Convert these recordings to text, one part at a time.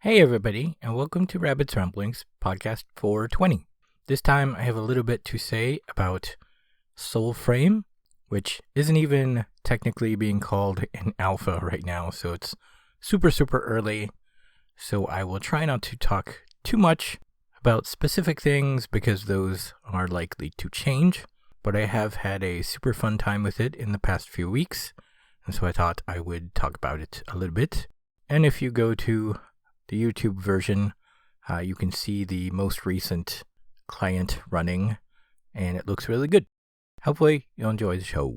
Hey everybody, and welcome to Rabbit's Ramblings, podcast 420. This time I have a little bit to say about Soulframe, which isn't even technically being called an alpha right now, so it's super early. So I will try not to talk too much about specific things because those are likely to change, but I have had a super fun time with it in the past few weeks, and so I thought I would talk about it a little bit. And if you go to the YouTube version, you can see the most recent client running, and it looks really good. Hopefully, you'll enjoy the show.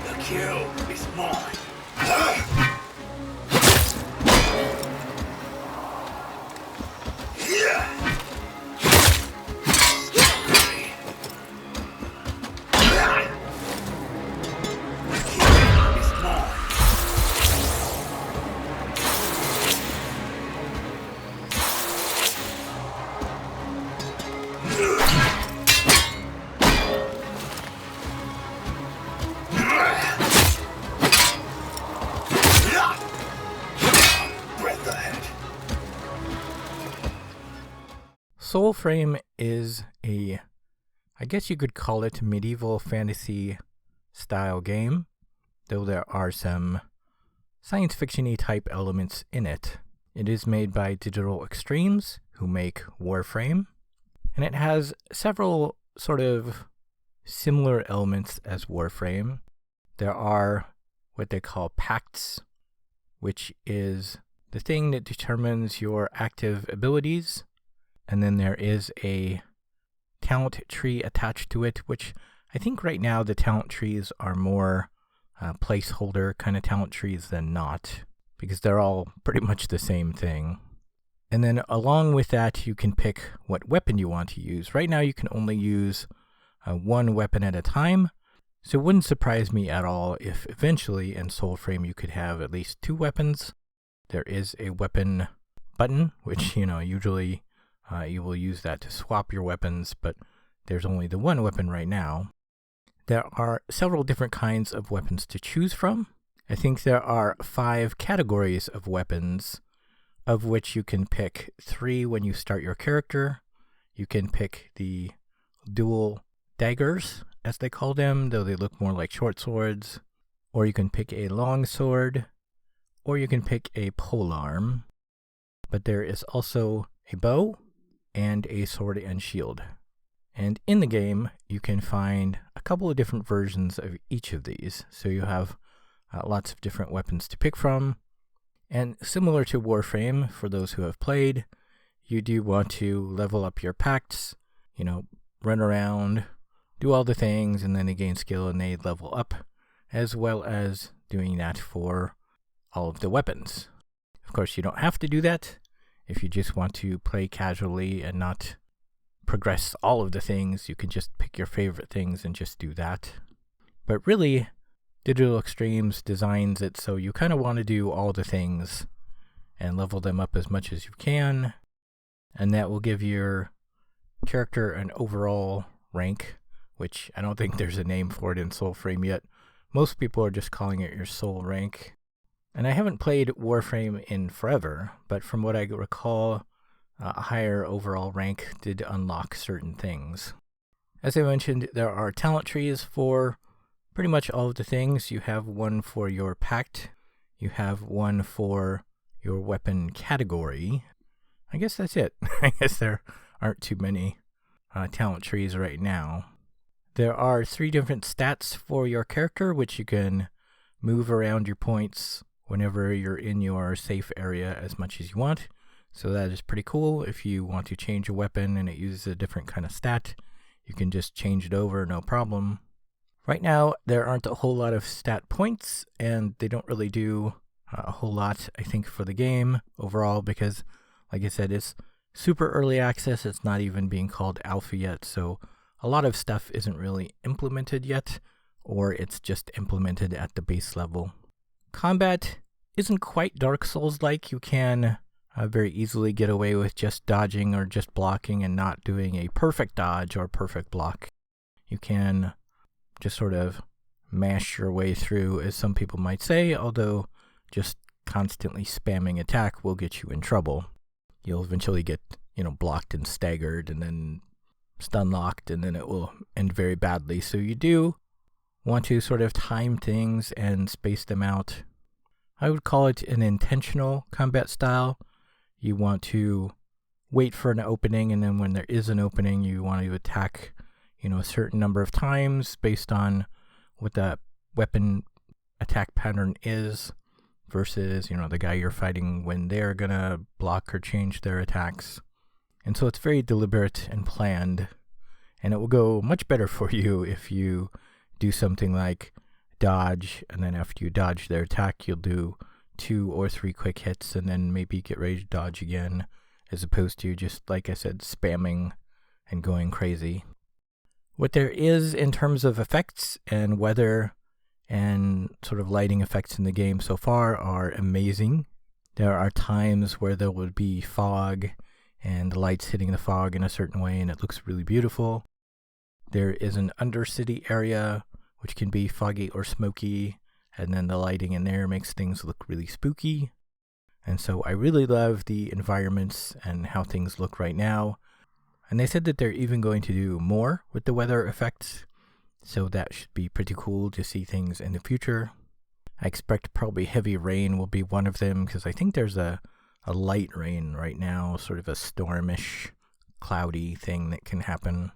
The kill is mine. Soulframe is I guess you could call it medieval fantasy style game, though there are some science fiction-y type elements in it. It is made by Digital Extremes, who make Warframe, and it has several sort of similar elements as Warframe. There are what they call pacts, which is the thing that determines your active abilities, and then there is a talent tree attached to it, which I think right now the talent trees are more placeholder kind of talent trees than not, because they're all pretty much the same thing. And then along with that, you can pick what weapon you want to use. Right now you can only use one weapon at a time, so it wouldn't surprise me at all if eventually in Soulframe you could have at least two weapons. There is a weapon button, which usually you will use that to swap your weapons, but there's only the one weapon right now. There are several different kinds of weapons to choose from. I think there are 5 categories of weapons, of which you can pick 3 when you start your character. You can pick the dual daggers, as they call them, though they look more like short swords. Or you can pick a long sword, or you can pick a polearm. But there is also a bow and a sword and shield. And in the game, you can find a couple of different versions of each of these. So you have lots of different weapons to pick from. And similar to Warframe, for those who have played, you do want to level up your pacts, run around, do all the things, and then they gain skill and they level up, as well as doing that for all of the weapons. Of course, you don't have to do that. If you just want to play casually and not progress all of the things, you can just pick your favorite things and just do that. But really, Digital Extremes designs it so you kind of want to do all the things and level them up as much as you can, and that will give your character an overall rank, which I don't think there's a name for it in Soulframe yet. Most people are just calling it your soul rank. And I haven't played Warframe in forever, but from what I recall, a higher overall rank did unlock certain things. As I mentioned, there are talent trees for pretty much all of the things. You have one for your pact, you have one for your weapon category. I guess that's it. I guess there aren't too many talent trees right now. There are 3 different stats for your character, which you can move around your points whenever you're in your safe area as much as you want. So that is pretty cool. If you want to change a weapon and it uses a different kind of stat, you can just change it over, no problem. Right now, there aren't a whole lot of stat points, and they don't really do a whole lot, I think, for the game overall, because, like I said, it's super early access. It's not even being called alpha yet, so a lot of stuff isn't really implemented yet, or it's just implemented at the base level. Combat isn't quite Dark Souls-like. You can very easily get away with just dodging or just blocking and not doing a perfect dodge or perfect block. You can just sort of mash your way through, as some people might say, although just constantly spamming attack will get you in trouble. You'll eventually get, blocked and staggered and then stun locked, and then it will end very badly. So you do want to sort of time things and space them out. I would call it an intentional combat style. You want to wait for an opening, and then when there is an opening, you want to attack, a certain number of times based on what the weapon attack pattern is versus, the guy you're fighting when they're gonna block or change their attacks. And so it's very deliberate and planned, and it will go much better for you if you do something like dodge, and then after you dodge their attack, you'll do 2 or 3 quick hits and then maybe get ready to dodge again, as opposed to just, like I said, spamming and going crazy. What there is in terms of effects and weather and sort of lighting effects in the game so far are amazing. There are times where there would be fog and the light's hitting the fog in a certain way, and it looks really beautiful. There is an undercity area which can be foggy or smoky, and then the lighting in there makes things look really spooky. And so I really love the environments and how things look right now. And they said that they're even going to do more with the weather effects, so that should be pretty cool to see things in the future. I expect probably heavy rain will be one of them, because I think there's a light rain right now, sort of a stormish, cloudy thing that can happen.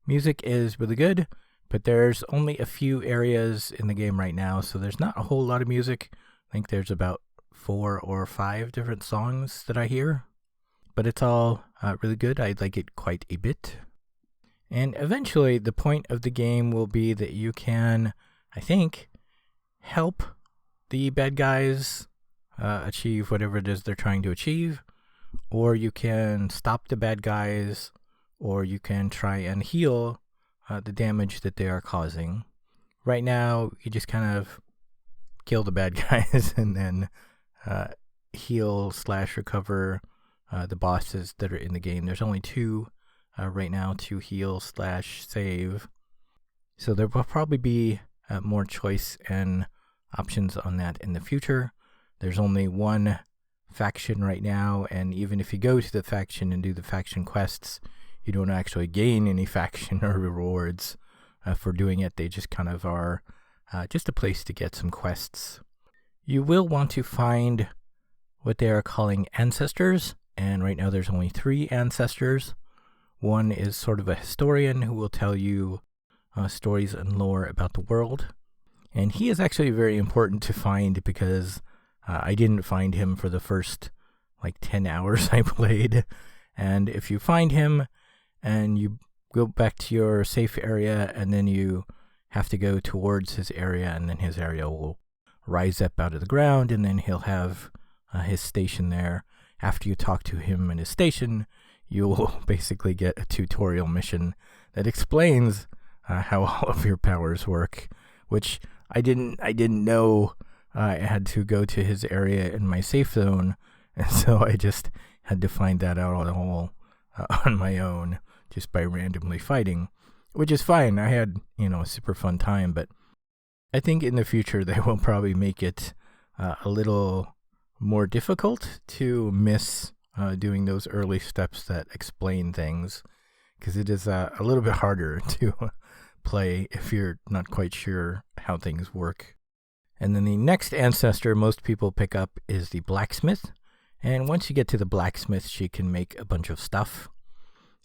Music is really good, but there's only a few areas in the game right now, so there's not a whole lot of music. I think there's about 4 or 5 different songs that I hear, but it's all really good. I like it quite a bit. And eventually, the point of the game will be that you can, I think, help the bad guys achieve whatever it is they're trying to achieve, or you can stop the bad guys, or you can try and heal the damage that they are causing. Right now, you just kind of kill the bad guys and then heal/recover the bosses that are in the game. There's only 2 right now to heal/save. So there will probably be more choice and options on that in the future. There's only 1 faction right now, and even if you go to the faction and do the faction quests, you don't actually gain any faction or rewards for doing it. They just kind of are just a place to get some quests. You will want to find what they are calling ancestors, and right now there's only 3 ancestors. One is sort of a historian who will tell you stories and lore about the world, and he is actually very important to find, because I didn't find him for the first 10 hours I played. And if you find him and you go back to your safe area, and then you have to go towards his area, and then his area will rise up out of the ground, and then he'll have his station there. After you talk to him in his station, you'll basically get a tutorial mission that explains how all of your powers work, which I didn't know. I had to go to his area in my safe zone, and so I just had to find that out all on my own, just by randomly fighting, which is fine. I had, a super fun time, but I think in the future they will probably make it a little more difficult to miss doing those early steps that explain things, because it is a little bit harder to play if you're not quite sure how things work. And then the next ancestor most people pick up is the blacksmith. And once you get to the blacksmith, she can make a bunch of stuff.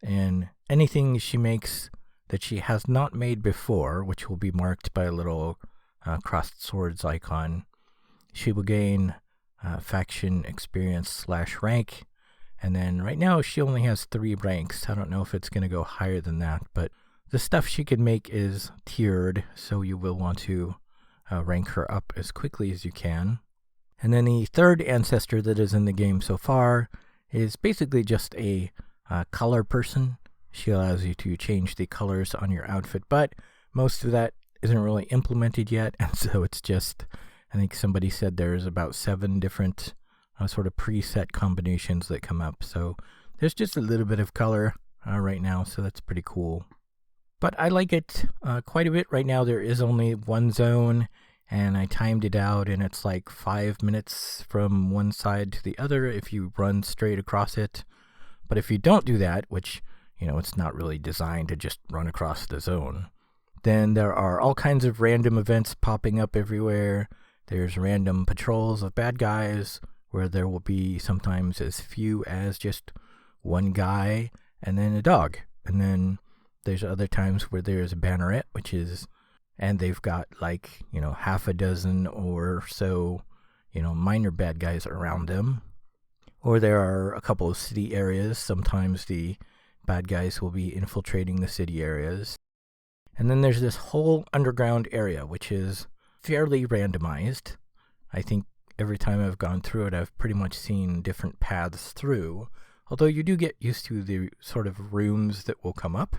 And anything she makes that she has not made before, which will be marked by a little crossed swords icon, she will gain faction experience/rank. And then right now she only has 3 ranks. I don't know if it's going to go higher than that, but the stuff she can make is tiered, so you will want to rank her up as quickly as you can. And then the third ancestor that is in the game so far is basically just a color person. She allows you to change the colors on your outfit, but most of that isn't really implemented yet, and so it's just, I think somebody said there's about 7 different sort of preset combinations that come up. So there's just a little bit of color right now, so that's pretty cool. But I like it quite a bit. Right now there is only one zone, and I timed it out, and it's like 5 minutes from one side to the other if you run straight across it. But if you don't do that, which, it's not really designed to just run across the zone, then there are all kinds of random events popping up everywhere. There's random patrols of bad guys, where there will be sometimes as few as just one guy and then a dog. And then there's other times where there's a banneret, and they've got like, half a dozen or so, minor bad guys around them. Or there are a couple of city areas. Sometimes the bad guys will be infiltrating the city areas. And then there's this whole underground area, which is fairly randomized. I think every time I've gone through it, I've pretty much seen different paths through. Although you do get used to the sort of rooms that will come up.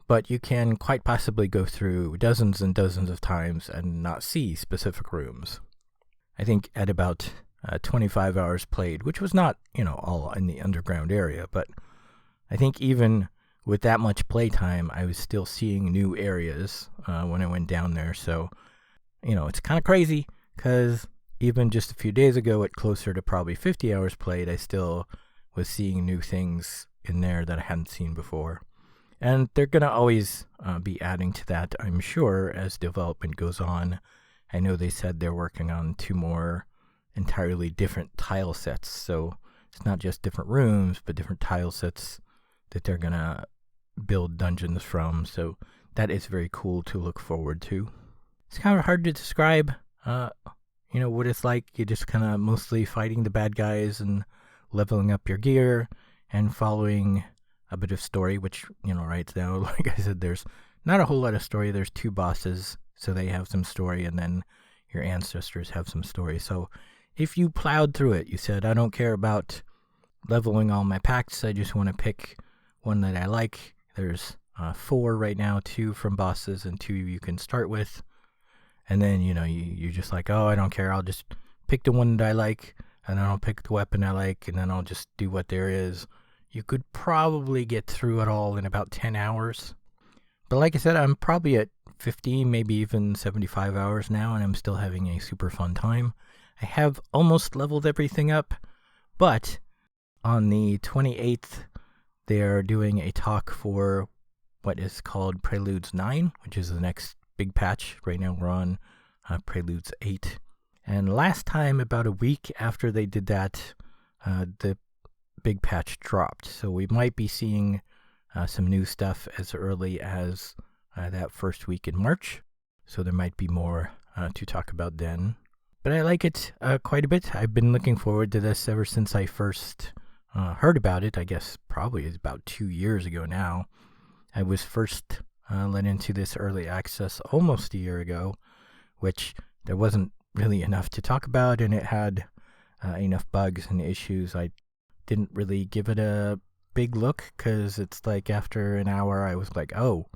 But you can quite possibly go through dozens and dozens of times and not see specific rooms. I think at about 25 hours played, which was not, all in the underground area, but I think even with that much playtime, I was still seeing new areas when I went down there. So, it's kind of crazy, because even just a few days ago, at closer to probably 50 hours played, I still was seeing new things in there that I hadn't seen before. And they're going to always be adding to that, I'm sure, as development goes on. I know they said they're working on 2 more entirely different tile sets. So it's not just different rooms, but different tile sets that they're going to build dungeons from. So that is very cool to look forward to. It's kind of hard to describe, what it's like. You're just kind of mostly fighting the bad guys and leveling up your gear and following a bit of story, which, right now, like I said, there's not a whole lot of story. There's 2 bosses, so they have some story, and then your ancestors have some story. So if you plowed through it, you said, I don't care about leveling all my packs, I just want to pick one that I like. There's 4 right now, 2 from bosses and 2 you can start with. And then, you're just like, oh, I don't care, I'll just pick the one that I like, and then I'll pick the weapon I like, and then I'll just do what there is. You could probably get through it all in about 10 hours. But like I said, I'm probably at 50, maybe even 75 hours now, and I'm still having a super fun time. I have almost leveled everything up, but on the 28th, they're doing a talk for what is called Preludes 9, which is the next big patch. Right now we're on Preludes 8. And last time, about a week after they did that, the big patch dropped. So we might be seeing some new stuff as early as that first week in March. So there might be more to talk about then. But I like it quite a bit. I've been looking forward to this ever since I first heard about it. I guess probably about 2 years ago now. I was first let into this early access almost a year ago, which there wasn't really enough to talk about, and it had enough bugs and issues. I didn't really give it a big look, because it's like after an hour I was like, oh,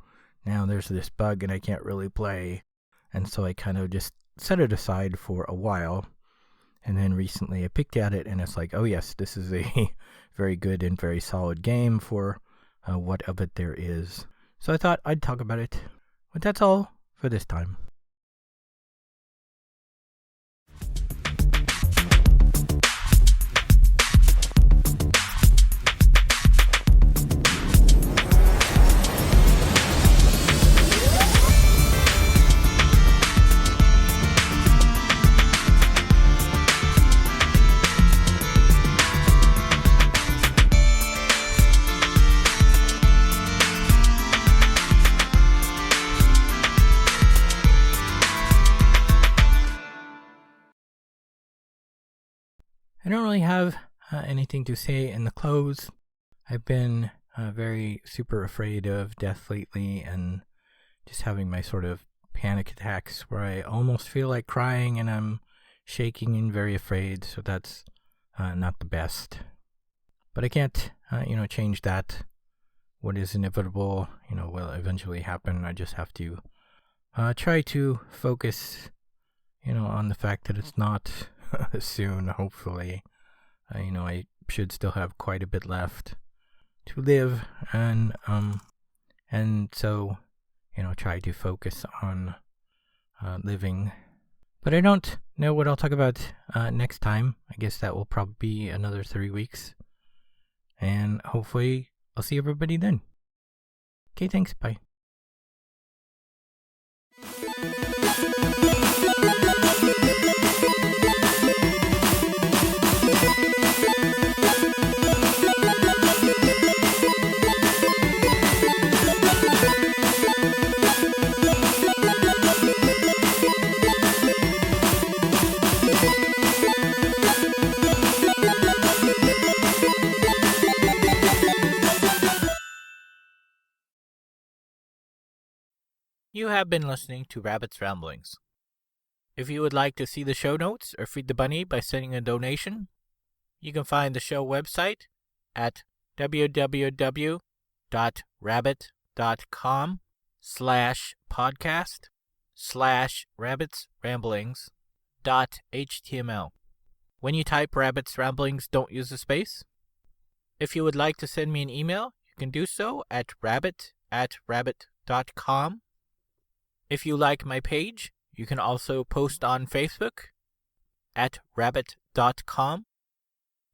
now there's this bug and I can't really play. And so I kind of just set it aside for a while. And then recently I picked at it, and it's like, oh yes, this is a very good and very solid game for what of it there is. So I thought I'd talk about it. But that's all for this time. I don't really have anything to say in the close. I've been very super afraid of death lately, and just having my sort of panic attacks where I almost feel like crying and I'm shaking and very afraid. So that's not the best. But I can't, change that. What is inevitable, will eventually happen. I just have to try to focus, on the fact that it's not soon, hopefully. I should still have quite a bit left to live, and And so, try to focus on living. But I don't know what I'll talk about next time. I guess that will probably be another 3 weeks. And hopefully I'll see everybody then. Okay, thanks. Bye. You have been listening to Rabbit's Ramblings. If you would like to see the show notes or feed the bunny by sending a donation, you can find the show website at www.rabbit.com/podcast/rabbitsramblings.html. When you type Rabbit's Ramblings, don't use a space. If you would like to send me an email, you can do so at rabbit@rabbit.com. If you like my page, you can also post on Facebook at rabbit.com.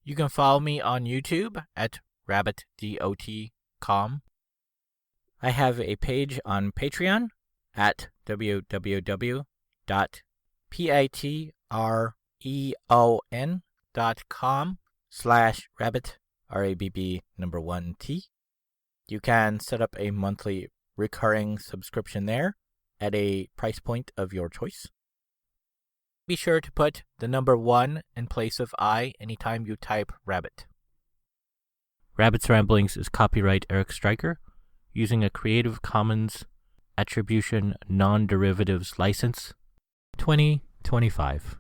You can follow me on YouTube at rabbitdot.com. I have a page on Patreon at www.patreon.com/rabbit, RABB1T. You can set up a monthly recurring subscription there at a price point of your choice. Be sure to put the number 1 in place of I anytime you type rabbit. Rabbit's Ramblings is copyright Eric Stryker, using a Creative Commons Attribution Non-Derivatives License 2025.